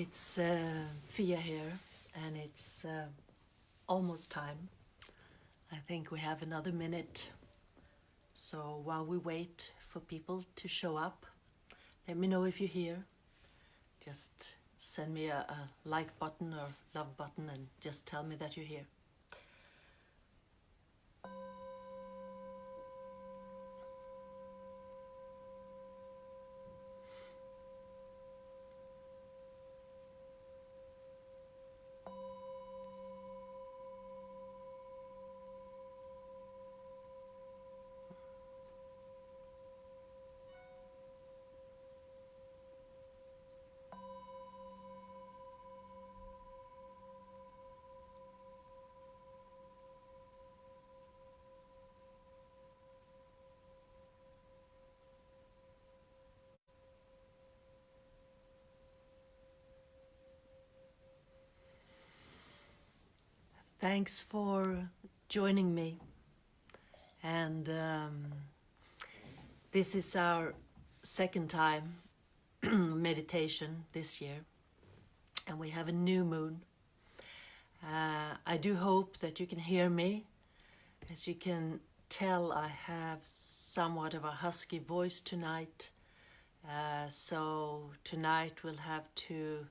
It's Fia here, and it's almost time. I think we have another minute. So while we wait for people to show up, let me know if you're here. Just send me a like button or love button and just tell me that you're here. Thanks for joining me. And this is our second time meditation this year. And we have a new moon. I do hope that you can hear me. As you can tell, I have somewhat of a husky voice tonight. So tonight we'll have to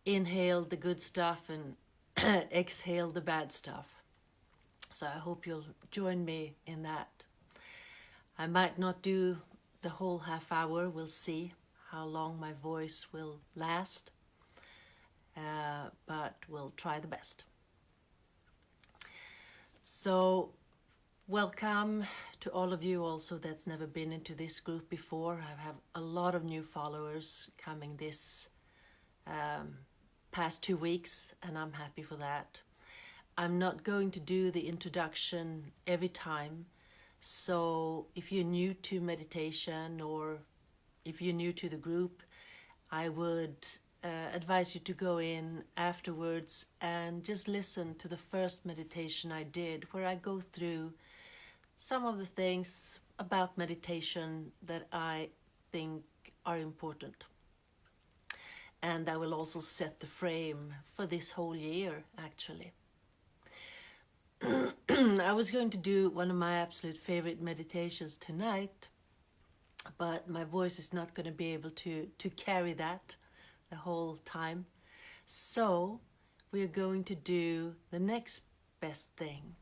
inhale the good stuff and exhale the bad stuff. So I hope you'll join me in that. I might not do the whole half hour. We'll see how long my voice will last. But we'll try the best. So welcome to all of you also that's never been into this group before. I have a lot of new followers coming this past 2 weeks, and I'm happy for that. I'm not going to do the introduction every time. So if you're new to meditation or if you're new to the group, I would advise you to go in afterwards and just listen to the first meditation I did, where I go through some of the things about meditation that I think are important. And I will also set the frame for this whole year, actually. I was going to do one of my absolute favorite meditations tonight, but my voice is not going to be able to carry that the whole time. So we are going to do the next best thing,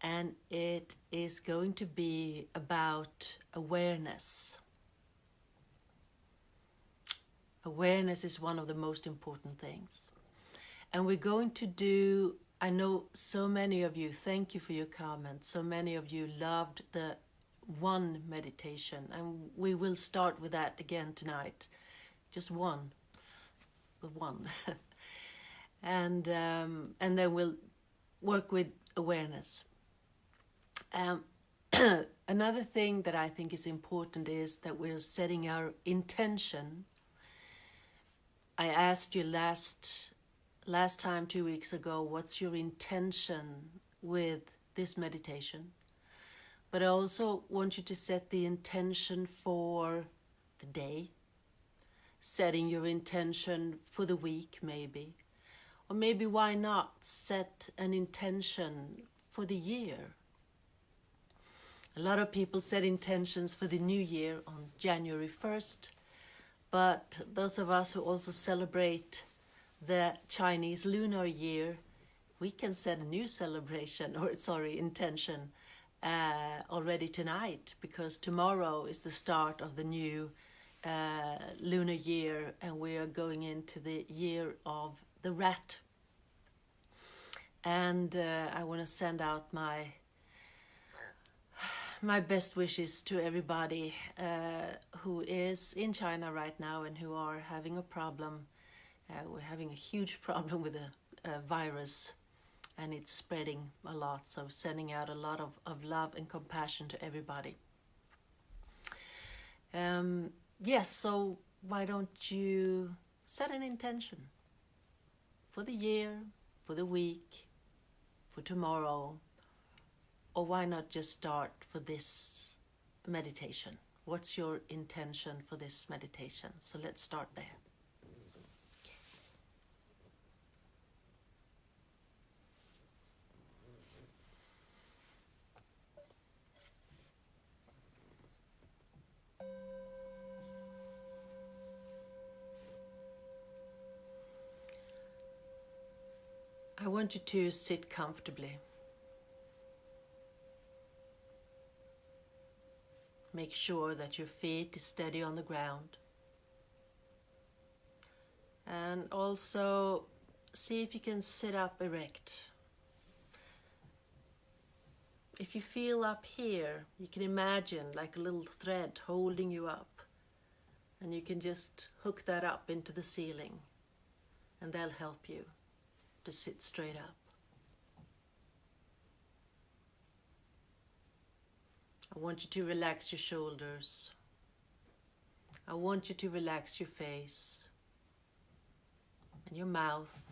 and it is going to be about awareness. Awareness is one of the most important things. And we're going to do, I know so many of you, thank you for your comments, so many of you loved the one meditation, and we will start with that again tonight. Just one. The one. And then we'll work with awareness. Another thing that I think is important is that we're setting our intention. I asked you last time 2 weeks ago, what's your intention with this meditation? But I also want you to set the intention for the day, setting your intention for the week maybe, or maybe why not set an intention for the year? A lot of people set intentions for the new year on January 1st, but those of us who also celebrate the Chinese Lunar Year, we can set a new intention already tonight, because tomorrow is the start of the new lunar year, and we are going into the year of the rat. And I want to send out my best wishes to everybody who is in China right now and who are having a problem. We're having a huge problem with a virus, and it's spreading a lot. So sending out a lot of love and compassion to everybody. Yes, so why don't you set an intention for the year, for the week, for tomorrow, or why not just start for this meditation? What's your intention for this meditation? So let's start there. I want you to sit comfortably. Make sure that your feet is steady on the ground. And also see if you can sit up erect. If you feel up here, you can imagine like a little thread holding you up. And you can just hook that up into the ceiling. And that'll help you to sit straight up. I want you to relax your shoulders. I want you to relax your face and your mouth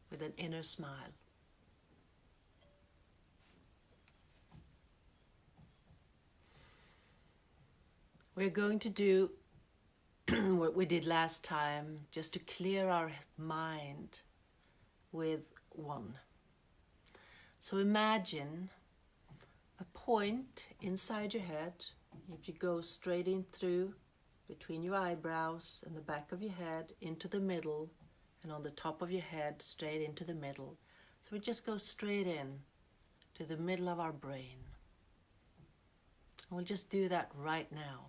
with an inner smile. We're going to do what we did last time, just to clear our mind with one. So imagine a point inside your head. If you go straight in through between your eyebrows and the back of your head into the middle, and on the top of your head straight into the middle. So we just go straight in to the middle of our brain. And we'll just do that right now.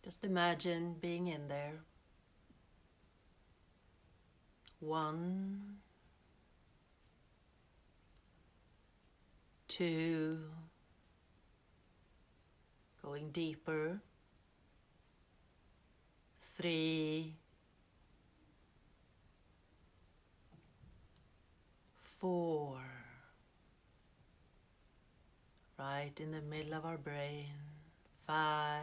Just imagine being in there. 1, 2, going deeper. 3, 4, right in the middle of our brain. 5,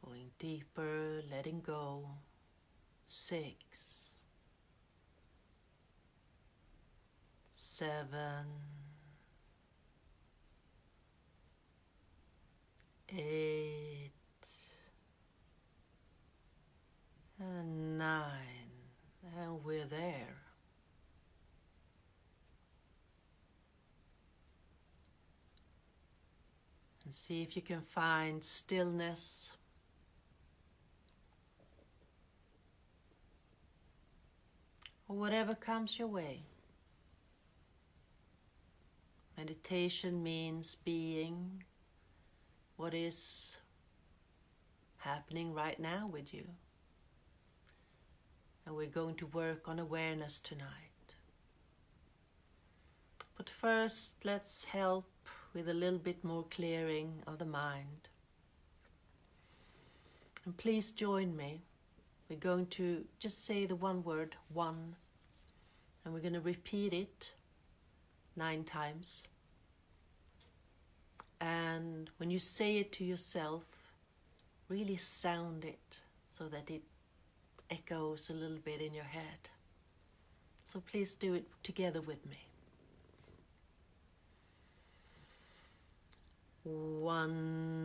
going deeper, letting go. 6, 7, 8, and 9, and we're there. And see if you can find stillness. Or whatever comes your way. Meditation means being what is happening right now with you. And we're going to work on awareness tonight. But first, let's help with a little bit more clearing of the mind. And please join me. We're going to just say the one word, one, and we're going to repeat it 9 times. And when you say it to yourself, really sound it so that it echoes a little bit in your head. So please do it together with me. 1.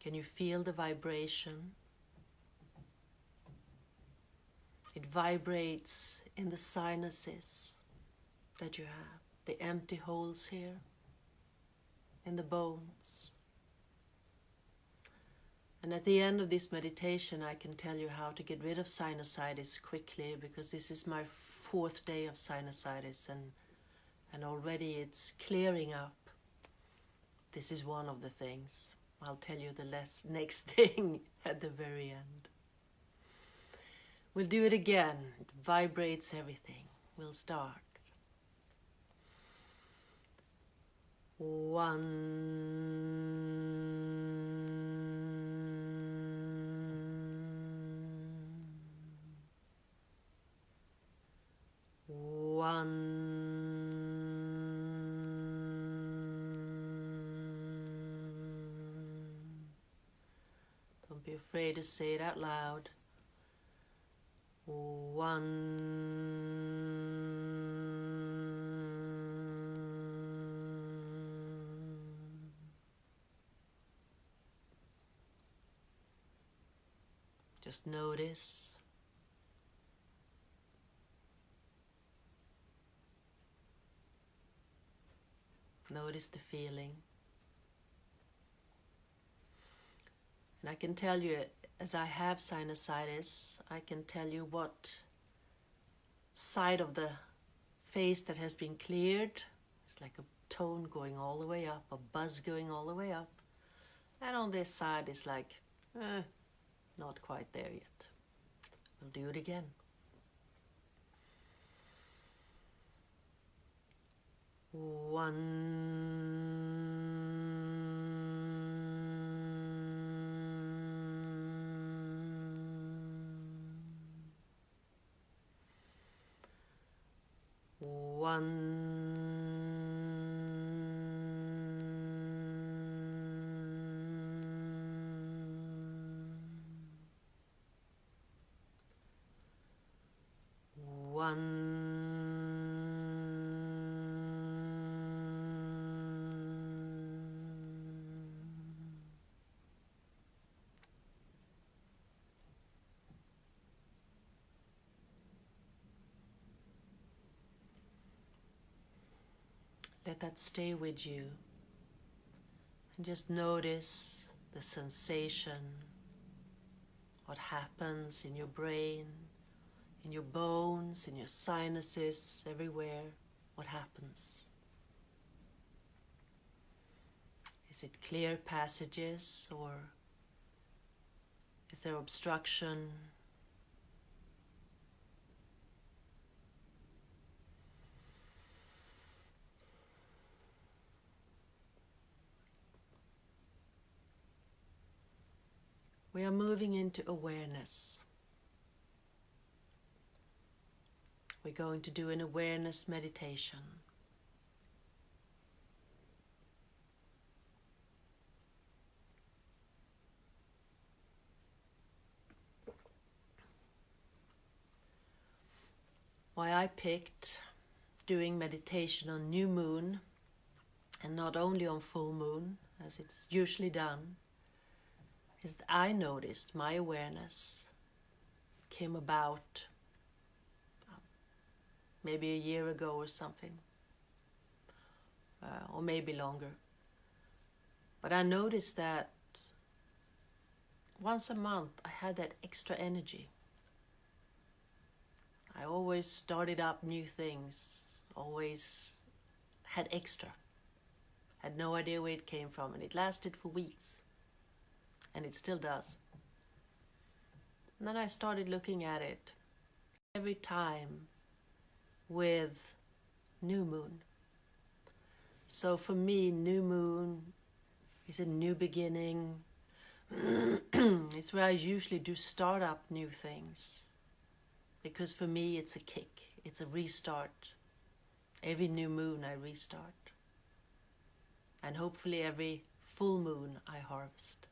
Can you feel the vibration? It vibrates in the sinuses that you have, the empty holes here, in the bones. And at the end of this meditation, I can tell you how to get rid of sinusitis quickly, because this is my 4th day of sinusitis, and already it's clearing up. This is one of the things. I'll tell you the next thing at the very end. We'll do it again. It vibrates everything. We'll start. 1, be afraid to say it out loud. 1. Just notice. Notice the feeling. And I can tell you, as I have sinusitis, I can tell you what side of the face that has been cleared. It's like a tone going all the way up, a buzz going all the way up. And on this side, it's like, not quite there yet. We'll do it again. 1. Let that stay with you. And just notice the sensation, what happens in your brain, in your bones, in your sinuses, everywhere, what happens. Is it clear passages, or is there obstruction? We are moving into awareness. We're going to do an awareness meditation. Why I picked doing meditation on new moon and not only on full moon, as it's usually done, is that I noticed my awareness came about maybe a year ago or something, or maybe longer. But I noticed that once a month I had that extra energy. I always started up new things, always had extra. Had no idea where it came from, and it lasted for weeks. And it still does. And then I started looking at it every time with new moon. So for me, new moon is a new beginning. It's where I usually do start up new things. Because for me, it's a kick. It's a restart. Every new moon I restart. And hopefully every full moon I harvest.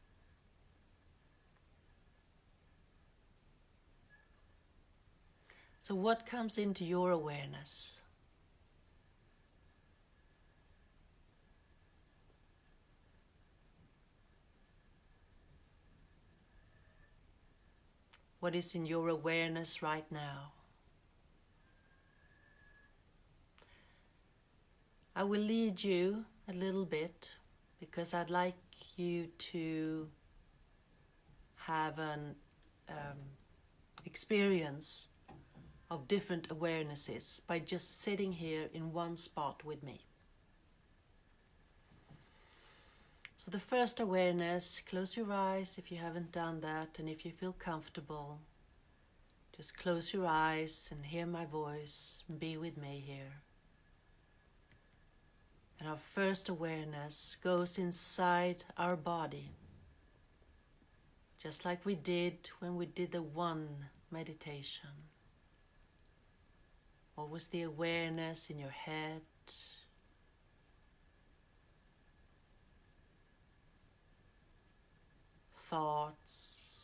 So what comes into your awareness? What is in your awareness right now? I will lead you a little bit because I'd like you to have an experience of different awarenesses by just sitting here in one spot with me. So the first awareness, close your eyes if you haven't done that, and if you feel comfortable, just close your eyes and hear my voice and be with me here. And our first awareness goes inside our body, just like we did when we did the one meditation. What was the awareness in your head? Thoughts,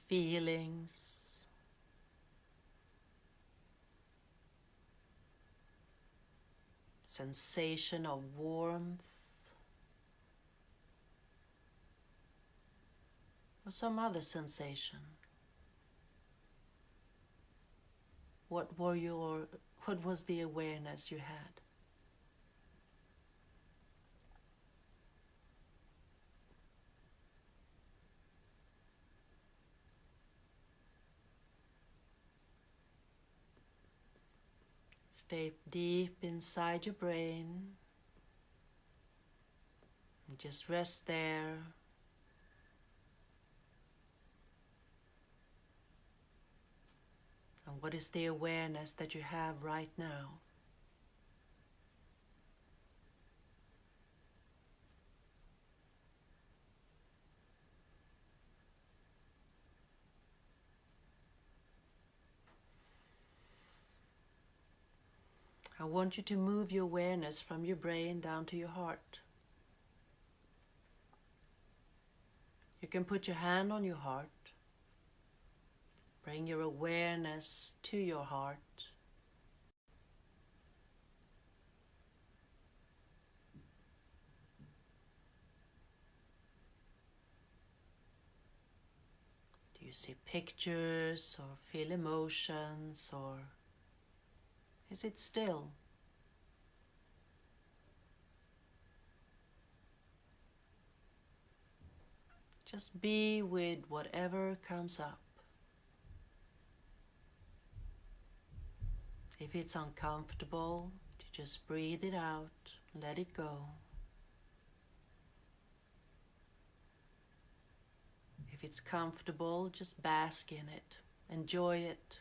feelings, sensation of warmth, or some other sensation. What was the awareness you had? Stay deep inside your brain and just rest there. And what is the awareness that you have right now? I want you to move your awareness from your brain down to your heart. You can put your hand on your heart. Bring your awareness to your heart. Do you see pictures or feel emotions, or is it still? Just be with whatever comes up. If it's uncomfortable, just breathe it out, let it go. If it's comfortable, just bask in it, enjoy it,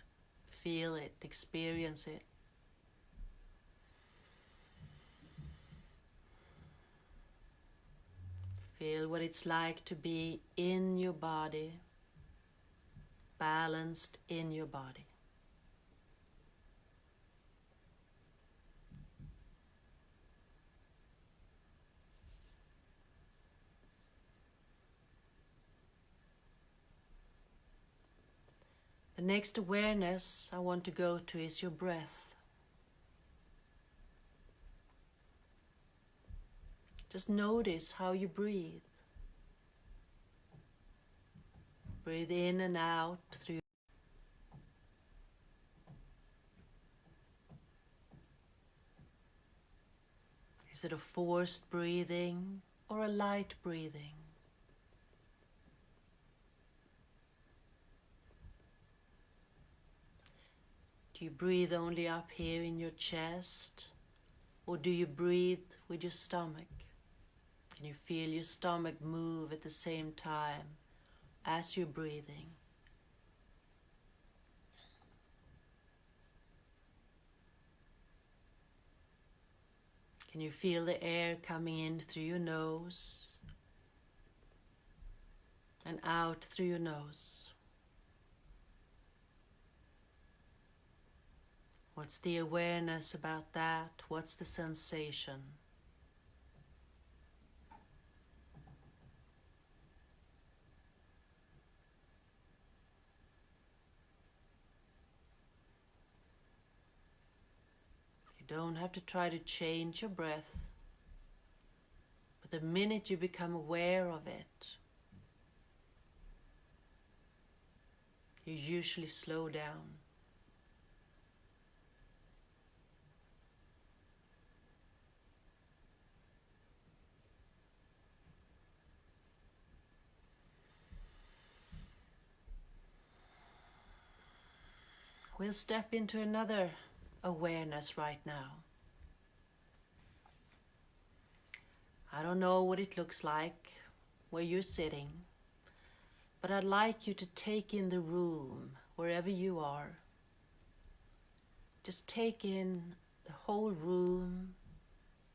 feel it, experience it. Feel what it's like to be in your body, balanced in your body. The next awareness I want to go to is your breath. Just notice how you breathe. Breathe in and out through. Is it a forced breathing or a light breathing? Do you breathe only up here in your chest, or do you breathe with your stomach? Can you feel your stomach move at the same time as you're breathing? Can you feel the air coming in through your nose and out through your nose? What's the awareness about that? What's the sensation? You don't have to try to change your breath, but the minute you become aware of it, you usually slow down. We'll step into another awareness right now. I don't know what it looks like where you're sitting, but I'd like you to take in the room wherever you are. Just take in the whole room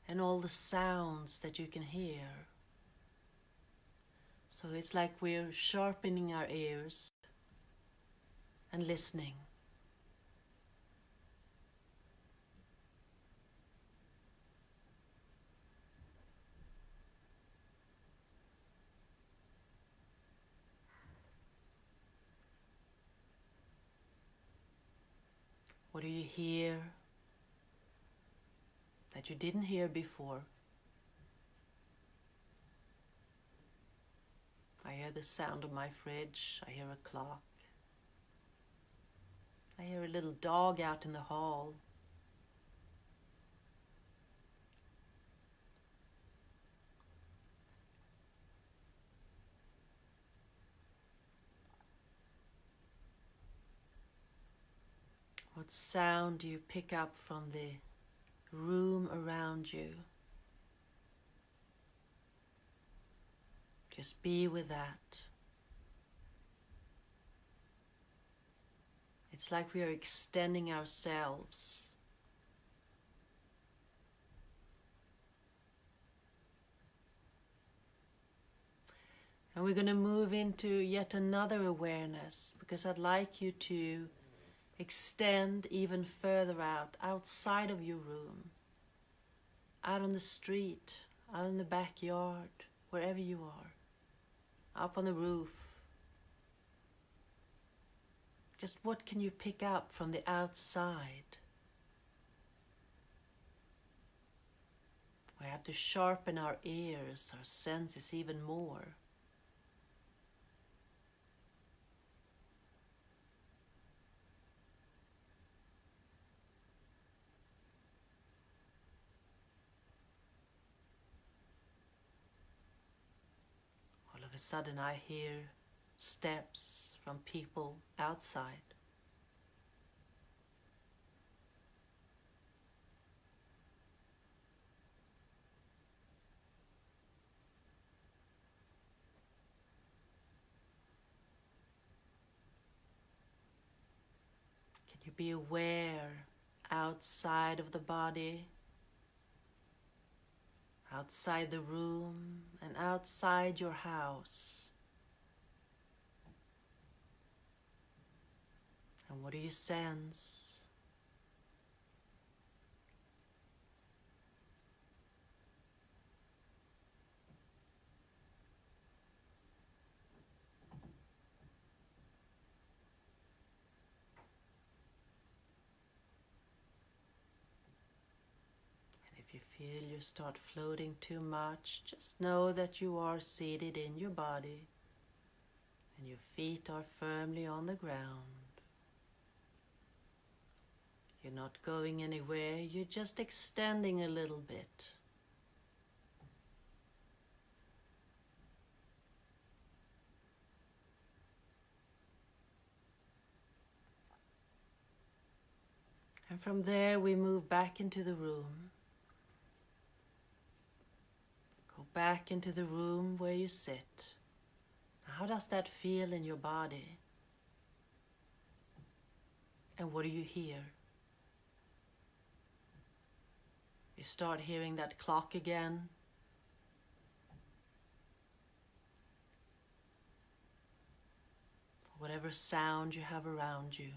and all the sounds that you can hear. So it's like we're sharpening our ears and listening. What do you hear that you didn't hear before? I hear the sound of my fridge. I hear a clock. I hear a little dog out in the hall. What sound do you pick up from the room around you? Just be with that. It's like we are extending ourselves. And we're going to move into yet another awareness, because I'd like you to extend even further out, outside of your room, out on the street, out in the backyard, wherever you are, up on the roof. Just what can you pick up from the outside? We have to sharpen our ears, our senses even more. All of a sudden I hear steps from people outside. Can you be aware outside of the body, outside the room, and outside your house? And what do you sense? And if you feel you start floating too much, just know that you are seated in your body and your feet are firmly on the ground. You're not going anywhere, you're just extending a little bit. And from there we move back into the room. Go back into the room where you sit. How does that feel in your body? And what do you hear? You start hearing that clock again. Whatever sound you have around you.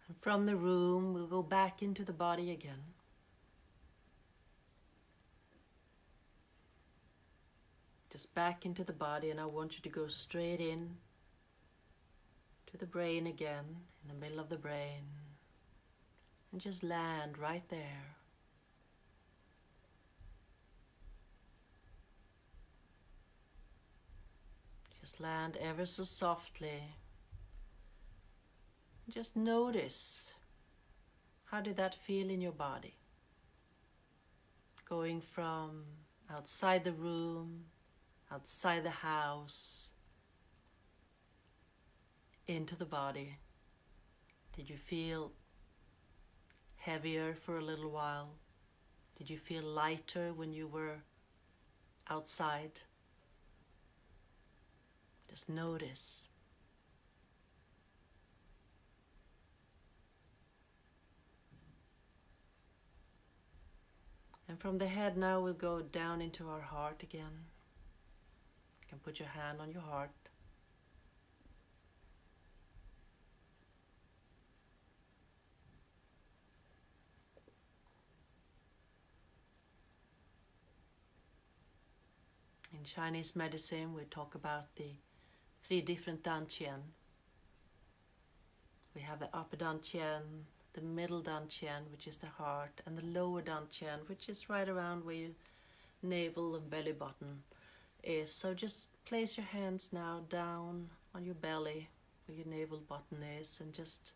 And from the room, we'll go back into the body again. Just back into the body, and I want you to go straight in to the brain again, in the middle of the brain, and just land right there. Just land ever so softly. Just notice, how did that feel in your body? Going from outside the room, outside the house, into the body. Did you feel heavier for a little while? Did you feel lighter when you were outside? Just notice. And from the head now we'll go down into our heart again. You can put your hand on your heart. In Chinese medicine, we talk about the 3 different dantian. We have the upper dantian, the middle dantian, which is the heart, and the lower dantian, which is right around where your navel and belly button is. So just place your hands now down on your belly, where your navel button is, and just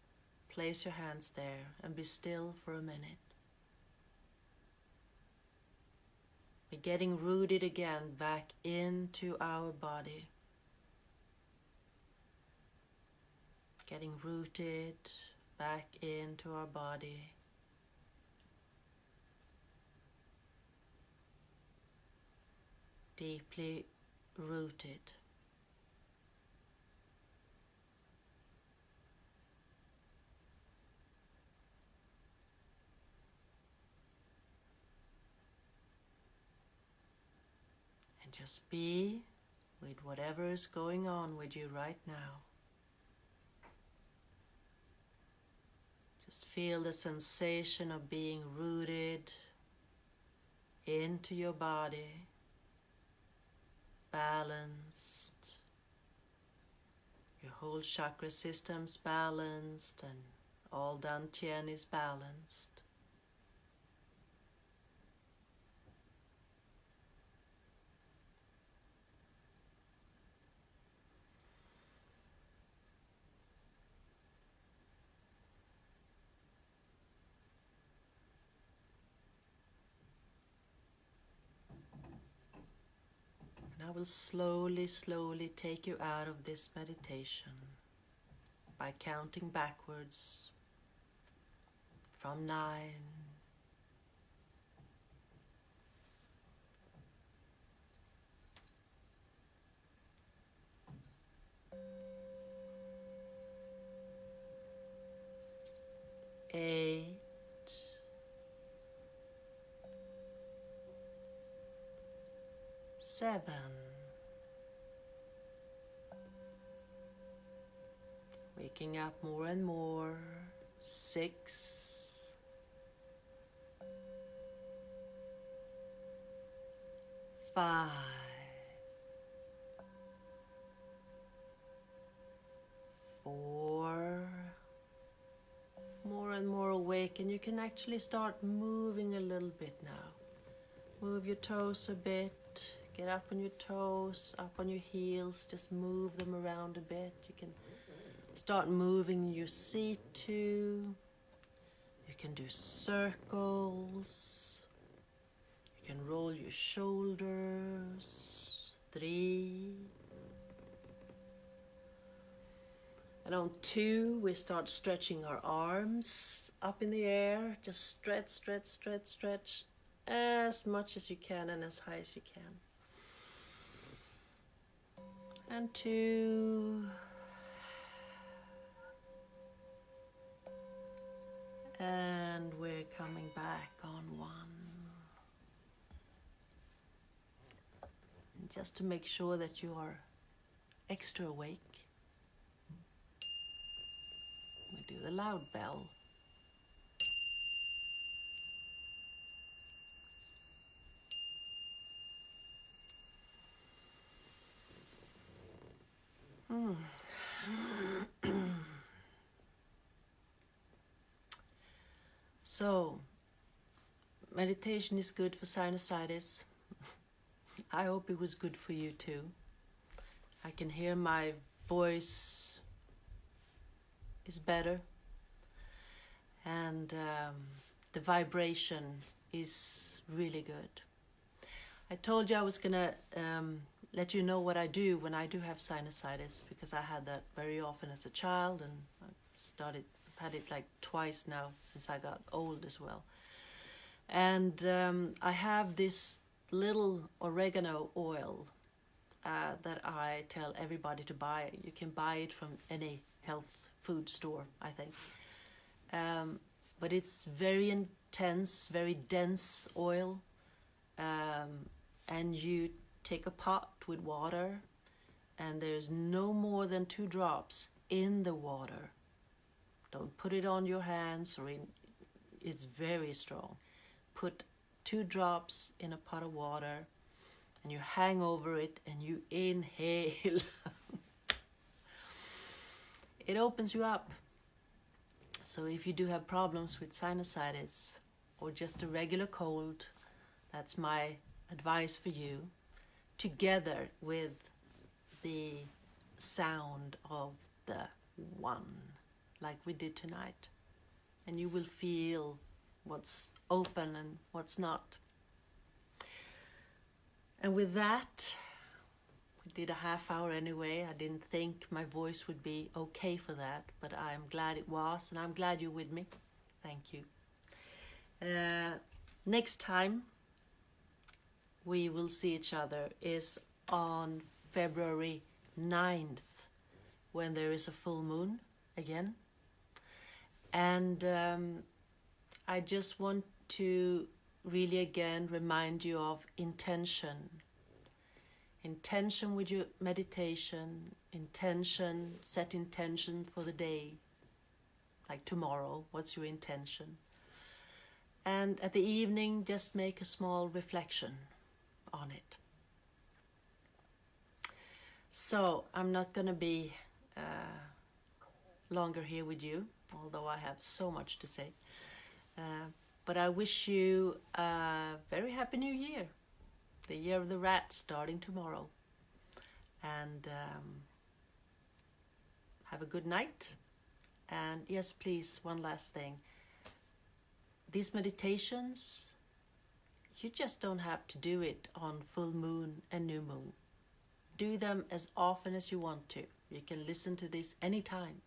place your hands there and be still for a minute. We're getting rooted again back into our body. Getting rooted back into our body. Deeply rooted. And just be with whatever is going on with you right now. Just feel the sensation of being rooted into your body, balanced. Your whole chakra system's balanced and all dantian is balanced. I will slowly, slowly take you out of this meditation by counting backwards from 9. 8. 7. Waking up more and more. 6. 5. 4. More and more awake, and you can actually start moving a little bit now. Move your toes a bit. Get up on your toes, up on your heels, just move them around a bit. You can start moving your seat too. You can do circles. You can roll your shoulders. 3. And on 2, we start stretching our arms up in the air. Just stretch, stretch, stretch, stretch as much as you can and as high as you can. And 2. And we're coming back on 1. And just to make sure that you are extra awake, we do the loud bell. So, meditation is good for sinusitis. I hope it was good for you too. I can hear my voice is better, and the vibration is really good. I told you I was gonna let you know what I do when I do have sinusitis, because I had that very often as a child, and I've had it like twice now since I got old as well. And I have this little oregano oil that I tell everybody to buy. You can buy it from any health food store, I think. But it's very intense, very dense oil. And you take a pot with water, and there's no more than 2 drops in the water. Don't put it on your hands, it's very strong. Put 2 drops in a pot of water, and you hang over it and you inhale. It opens you up. So if you do have problems with sinusitis or just a regular cold, that's my advice for you, together with the sound of the one, like we did tonight. And you will feel what's open and what's not. And with that, we did a half hour anyway. I didn't think my voice would be okay for that, but I'm glad it was, and I'm glad you're with me. Thank you. Next time we will see each other is on February 9th, when there is a full moon again. And I just want to really again remind you of intention. Intention with your meditation, set intention for the day. Like tomorrow, what's your intention? And at the evening, just make a small reflection on it. So I'm not going to be longer here with you, although I have so much to say. But I wish you a very happy new year. The year of the rat starting tomorrow. And have a good night. And yes, please, one last thing. These meditations, you just don't have to do it on full moon and new moon. Do them as often as you want to. You can listen to this anytime.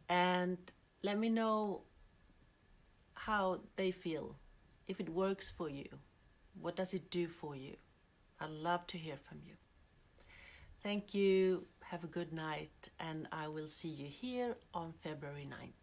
And let me know how they feel, if it works for you. What does it do for you? I'd love to hear from you. Thank you. Have a good night, and I will see you here on February 9th.